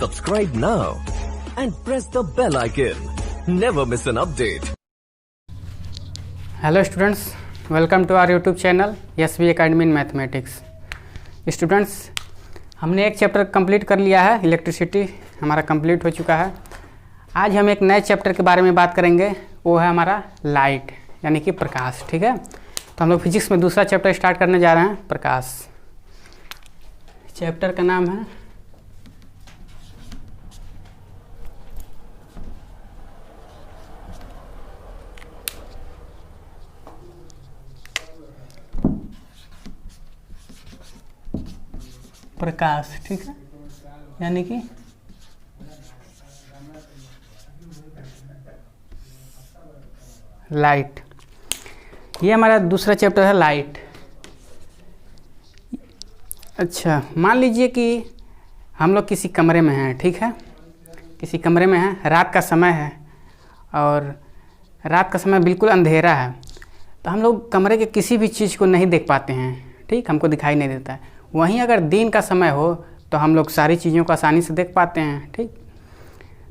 Subscribe now and press the bell icon. Never miss an update. Hello students, welcome to our YouTube channel SV Academy in mathematics. Students, हमने एक chapter complete कर लिया है, electricity हमारा complete हो चुका है। आज हम एक नए चैप्टर के बारे में बात करेंगे, वो है हमारा लाइट यानी कि प्रकाश। ठीक है, तो हम लोग फिजिक्स में दूसरा चैप्टर स्टार्ट करने जा रहे हैं, प्रकाश। चैप्टर का नाम है प्रकाश। ठीक है, यानी कि लाइट। ये हमारा दूसरा चैप्टर है, लाइट। अच्छा, मान लीजिए कि हम लोग किसी कमरे में हैं। ठीक है, किसी कमरे में हैं, रात का समय है और रात का समय बिल्कुल अंधेरा है, तो हम लोग कमरे के किसी भी चीज़ को नहीं देख पाते हैं। ठीक, हमको दिखाई नहीं देता है। वहीं अगर दिन का समय हो तो हम लोग सारी चीज़ों को आसानी से देख पाते हैं। ठीक,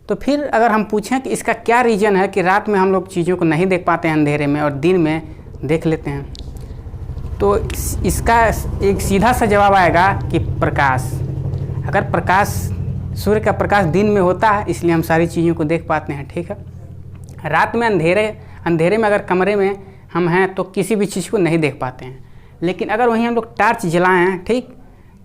तो फिर अगर हम पूछें कि इसका क्या रीज़न है कि रात में हम लोग चीज़ों को नहीं देख पाते हैं अंधेरे में और दिन में देख लेते हैं, तो इसका एक सीधा सा जवाब आएगा कि प्रकाश। अगर प्रकाश, सूर्य का प्रकाश दिन में होता है, इसलिए हम सारी चीज़ों को देख पाते हैं। ठीक है, रात में अंधेरे में अगर कमरे में हम हैं तो किसी भी चीज़ को नहीं देख पाते हैं। लेकिन अगर वहीं हम लोग टार्च जलाएं, ठीक,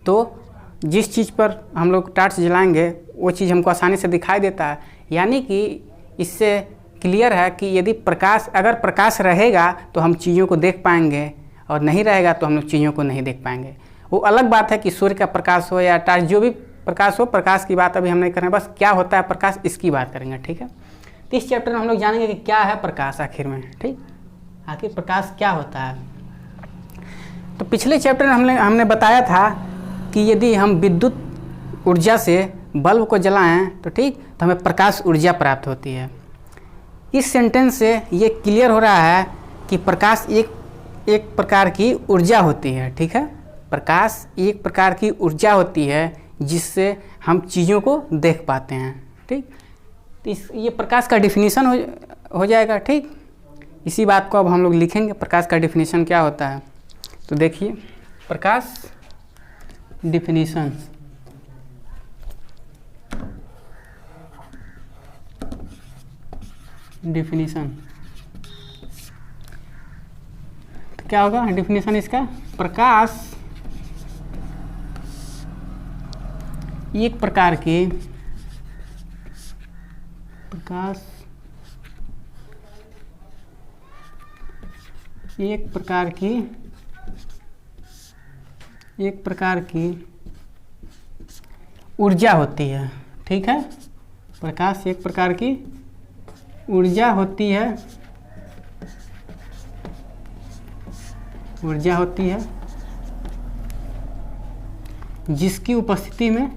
तो जिस चीज़ पर हम लोग टार्च जलाएंगे वो चीज़ हमको आसानी से दिखाई देता है। यानी कि इससे क्लियर है कि यदि अगर प्रकाश रहेगा तो हम चीज़ों को देख पाएंगे और नहीं रहेगा तो हम लोग चीज़ों को नहीं देख पाएंगे। वो अलग बात है कि सूर्य का प्रकाश हो या टार्च, जो भी प्रकाश हो, प्रकाश की बात अभी हम नहीं कर रहे हैं, बस क्या होता है प्रकाश, इसकी बात करेंगे। ठीक है, तो इस चैप्टर में हम लोग जानेंगे कि क्या है प्रकाश आखिर में। ठीक, आखिर प्रकाश क्या होता है। तो पिछले चैप्टर में हमने बताया था कि यदि हम विद्युत ऊर्जा से बल्ब को जलाएं तो ठीक, तो हमें प्रकाश ऊर्जा प्राप्त होती है। इस सेंटेंस से ये क्लियर हो रहा है कि प्रकाश एक प्रकार की ऊर्जा होती है। ठीक है, प्रकाश एक प्रकार की ऊर्जा होती है जिससे हम चीज़ों को देख पाते हैं। ठीक, तो ये प्रकाश का डिफिनीशन हो जाएगा। ठीक, इसी बात को अब हम लोग लिखेंगे, प्रकाश का डिफिनीशन क्या होता है। तो देखिए, प्रकाश डिफिनीशन। तो क्या होगा डिफिनीशन इसका? प्रकाश एक प्रकार की ऊर्जा होती है। ठीक है, प्रकाश एक प्रकार की ऊर्जा होती है, जिसकी उपस्थिति में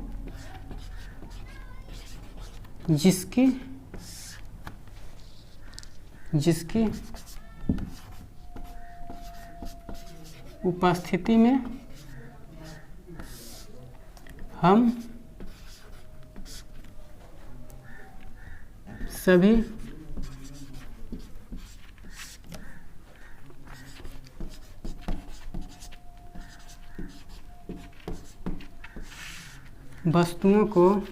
हम सभी वस्तुओं को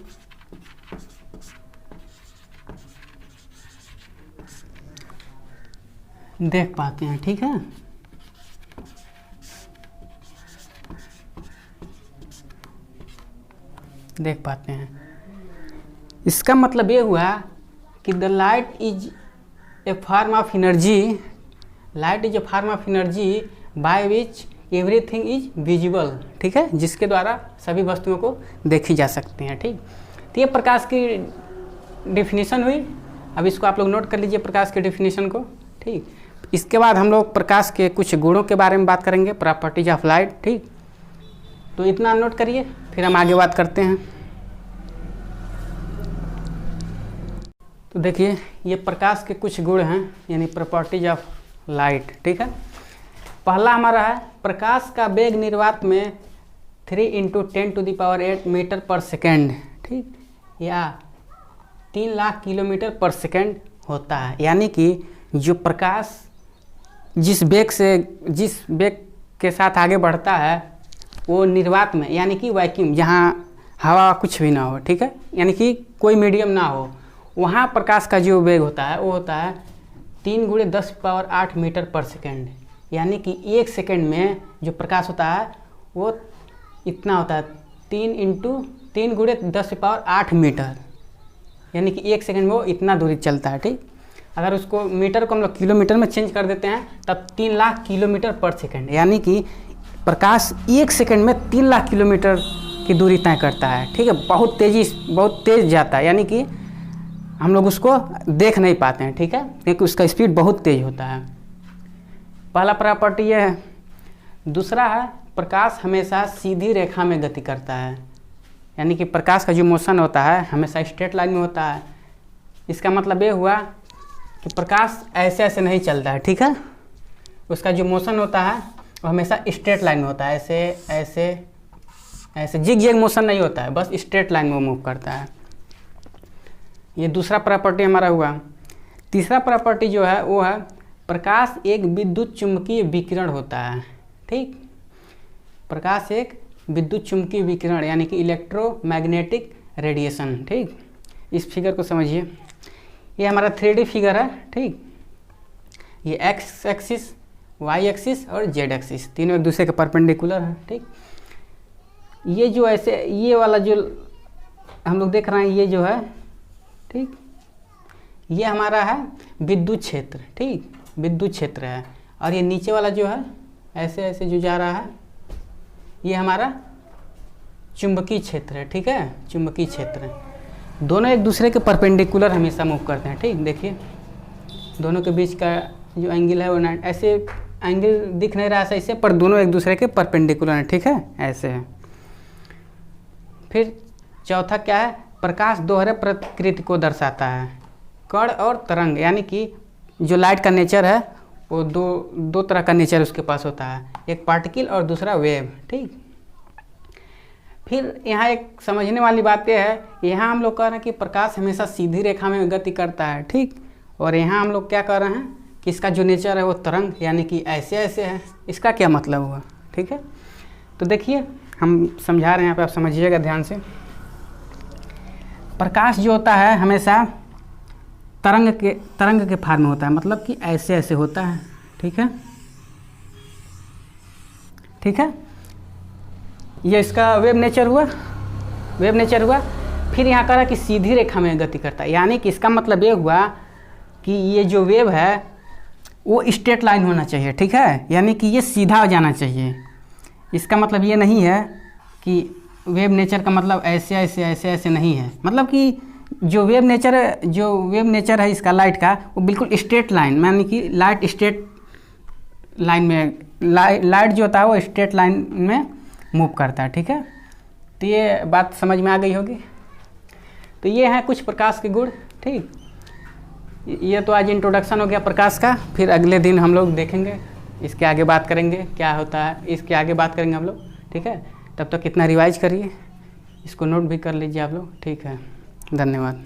देख पाते हैं। ठीक है, देख पाते हैं। इसका मतलब ये हुआ कि the light is a form of energy by which everything is visible. ठीक है, जिसके द्वारा सभी वस्तुओं को देखी जा सकती हैं। ठीक, तो ये प्रकाश की डिफिनीशन हुई। अब इसको आप लोग नोट कर लीजिए, प्रकाश के डिफिनीशन को। ठीक, इसके बाद हम लोग प्रकाश के कुछ गुणों के बारे में बात करेंगे, प्रॉपर्टीज ऑफ लाइट। ठीक, तो इतना नोट करिए, फिर हम आगे बात करते हैं। तो देखिए, ये प्रकाश के कुछ गुण हैं, यानी प्रॉपर्टीज ऑफ लाइट। ठीक है, पहला हमारा है प्रकाश का वेग निर्वात में 3 × 10⁸ मीटर पर सेकेंड। ठीक, या 3 लाख किलोमीटर पर सेकंड होता है। यानी कि जो प्रकाश जिस वेग के साथ आगे बढ़ता है वो निर्वात में, यानी कि वैक्यूम, जहाँ हवा कुछ भी ना हो, ठीक है, यानी कि कोई मीडियम ना हो, वहाँ प्रकाश का जो वेग होता है वो होता है 3 × 10⁸ मीटर पर सेकंड। यानी कि 1 सेकंड में जो प्रकाश होता है वो इतना होता है 3 × 10⁸ मीटर, यानी कि 1 सेकंड में वो इतना दूरी चलता है, ठीक। अगर उसको मीटर को हम लोग किलोमीटर में चेंज कर देते हैं तब 3 लाख किलोमीटर पर सेकंड, यानी कि प्रकाश 1 सेकंड में 3 लाख किलोमीटर की दूरी तय करता है, ठीक है। बहुत तेज़ जाता है, यानी कि हम लोग उसको देख नहीं पाते हैं, ठीक है, क्योंकि उसका स्पीड बहुत तेज़ होता है। पहला प्रॉपर्टी ये है। दूसरा है प्रकाश हमेशा सीधी रेखा में गति करता है, यानी कि प्रकाश का जो मोशन होता है हमेशा स्ट्रेट लाइन में होता है। इसका मतलब ये हुआ कि प्रकाश ऐसे ऐसे नहीं चलता है, ठीक है। उसका जो मोशन होता है वो हमेशा स्ट्रेट लाइन में होता है, ऐसे ऐसे ऐसे जिग मोशन नहीं होता है, बस स्ट्रेट लाइन में मूव करता है। ये दूसरा प्रॉपर्टी हमारा हुआ। तीसरा प्रॉपर्टी जो है वो है प्रकाश एक विद्युत चुम्बकीय विकिरण होता है, ठीक। प्रकाश एक विद्युत चुम्बकीय विकिरण यानी कि इलेक्ट्रोमैग्नेटिक रेडिएशन, ठीक। इस फिगर को समझिए, ये हमारा 3D फिगर है, ठीक। ये एक्स एक्सिस, वाई एक्सिस और जेड एक्सिस तीनों एक दूसरे के परपेंडिकुलर है, ठीक। ये जो ऐसे ये वाला जो हम लोग देख रहे हैं ये जो है, ठीक, ये हमारा है विद्युत क्षेत्र, ठीक, विद्युत क्षेत्र है। और ये नीचे वाला जो है ऐसे ऐसे जो जा रहा है ये हमारा चुंबकीय क्षेत्र है, ठीक है, चुंबकीय क्षेत्र। दोनों एक दूसरे के परपेंडिकुलर हमेशा मूव करते हैं, ठीक। देखिए दोनों के बीच का जो एंगल है वो ऐसे एंगल दिख नहीं रहा है ऐसे, पर दोनों एक दूसरे के परपेंडिकुलर हैं, ठीक है, ऐसे है। फिर चौथा क्या है, प्रकाश दोहरे प्रकृति को दर्शाता है। कण और तरंग, यानी कि जो लाइट का नेचर है वो दो तरह का नेचर उसके पास होता है, एक पार्टिकल और दूसरा वेव, ठीक। फिर यहाँ एक समझने वाली बात यह है, यहाँ हम लोग कह रहे हैं कि प्रकाश हमेशा सीधी रेखा में गति करता है, ठीक। और यहाँ हम लोग क्या कर रहे हैं कि इसका जो नेचर है वो तरंग यानी कि ऐसे ऐसे है। इसका क्या मतलब हुआ, ठीक है। तो देखिए हम समझा रहे हैं यहाँ पे, आप समझिएगा ध्यान से। प्रकाश जो होता है हमेशा तरंग के फॉर्म में होता है, मतलब कि ऐसे ऐसे होता है, ठीक है, ठीक है। ये इसका वेव नेचर हुआ। फिर यहाँ कह रहा कि सीधी रेखा में गति करता है, यानी कि इसका मतलब ये हुआ कि ये जो वेव है वो स्ट्रेट लाइन होना चाहिए, ठीक है, यानी कि ये सीधा जाना चाहिए। इसका मतलब ये नहीं है कि वेव नेचर का मतलब ऐसे ऐसे ऐसे ऐसे नहीं है, मतलब कि जो वेव नेचर है इसका लाइट का वो बिल्कुल स्ट्रेट लाइन, यानी कि लाइट स्ट्रेट लाइन में लाइट जो होता है वो स्ट्रेट लाइन में मूव करता है, ठीक है। तो ये बात समझ में आ गई होगी। तो ये हैं कुछ प्रकाश के गुण, ठीक। ये तो आज इंट्रोडक्शन हो गया प्रकाश का। फिर अगले दिन हम लोग देखेंगे, इसके आगे बात करेंगे क्या होता है, इसके आगे बात करेंगे हम लोग, ठीक है। तब तक कितना रिवाइज करिए, इसको नोट भी कर लीजिए आप लोग, ठीक है। धन्यवाद।